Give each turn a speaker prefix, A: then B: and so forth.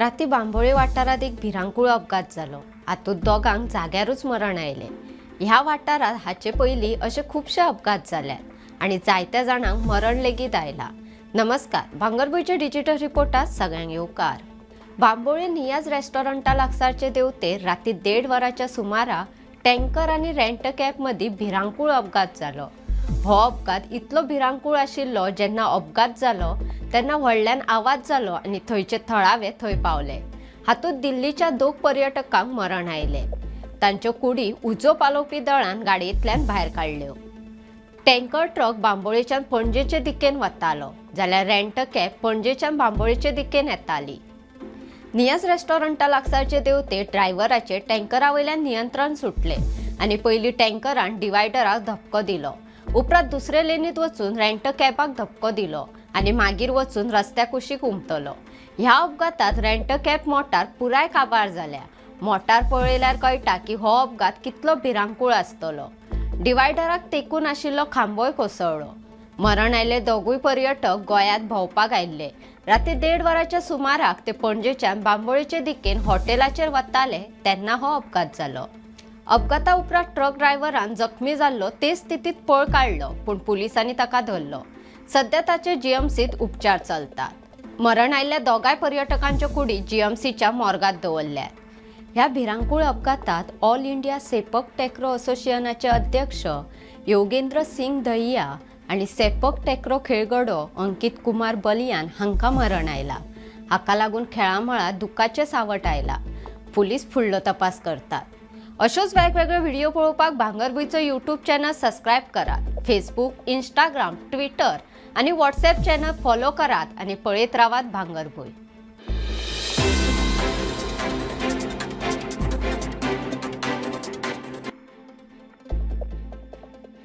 A: राती बांबोळे वाठारात एक भिरांकूळ अपघात जालो। हातूंत दोगांक जाग्यारूच मरण आयले। ह्या वाठारात हाचे पयलीं असे खूबशे अपघात जाल्यात आनी जायत्या जाणांक मरण लेगीत आयला। नमस्कार, भांगरभूंयच्या डिजिटल रिपोर्टात सगळ्यांक येवकार। बांबोळे नियाज रेस्टॉरंटा लागसारचे देवते राती 1:30 वरांच्या सुमाराक टँकर आनी रेंट कॅब मदीं भिरांकूळ अपघात जालो। हो अपघात इतलो भिरांकूळ आशिल्लो जेन्ना अपघात जालो तेन्ना व्हडल्यान आवाज जालो आनी थंयचे थळावे थंय पावले। हातूंत दिल्लीच्या 2 पर्यटकांक मरण आयले। तांच्यो कुडी उजो पालोवपी दळान गाडयेंतल्यान भायर काडल्यो। टँकर ट्रक बांबोळेच्यान पणजेचे दिकेन वतालो जाल्यार रेंट कॅब पणजेच्यान बांबोळेचे दिकेन येताली। नियाज रेस्टॉरंटा लागसारचे देवते ड्रायव्हराचे टँकरा वयल्यान नियंत्रण सुटले आनी पयलीं टँकरान डिवायडराक धपको दिलो। उपरांत दुसरे लेनीत वचून रेंट कॅबाक धपको दिलो आनी मागीर वचून रस्त्या कुशीक उमटलो। ह्या अपघातात रेंट कॅब मोटार पुराय काबार जाल्या। मोटार पळयल्यार कळटा की हो अपघात कितलो भिरांकूळ आसतलो। डिवायडराक तेंकून आशिल्लो खांबोय कोसळ्ळो। मरण आयले दोगूय पर्यटक गोंयांत भोंवपाक आयिल्ले। राती 1:30 वरांच्या सुमाराक ते पणजेच्यान बांबोळेचे दिकेन हॉटेलाचेर वताले तेन्ना हो अपघात जालो। अपघाता उपरांत ट्रक ड्रायव्हरान जखमी जाल्लो ते स्थितीत पळ काडलो, पूण पुलिसांनी ताका धरलो। सध्या ताचे जीएमसीत उपचार चलतात। मरण आयिल्ल्या दोगांय पर्यटकांच्यो कुडी जीएमसीच्या मॉर्गात दवरल्यात। ह्या भिरांकूळ अपघातात ऑल इंडिया सेपक टॅक्रो असोसिएशनाचे अध्यक्ष योगेंद्र सिंग दहिया आनी सेपक टॅक्रो खेळगडो अंकित कुमार बलियान हांकां मरण आयला। हाका लागून खेळामळार दुखाचे सावट आयला। पुलीस फुडलो तपास करतात। अशोच वेगवेगळे व्हिडिओ पळोवपाक भांगरभूंयचो यूट्यूब चॅनल सबस्क्रायब करात। फेसबुक, इंस्टाग्राम, ट्विटर आनी व्हॉट्सॲप चॅनल फॉलो करात आनी पळयत रावात भांगरभूंय।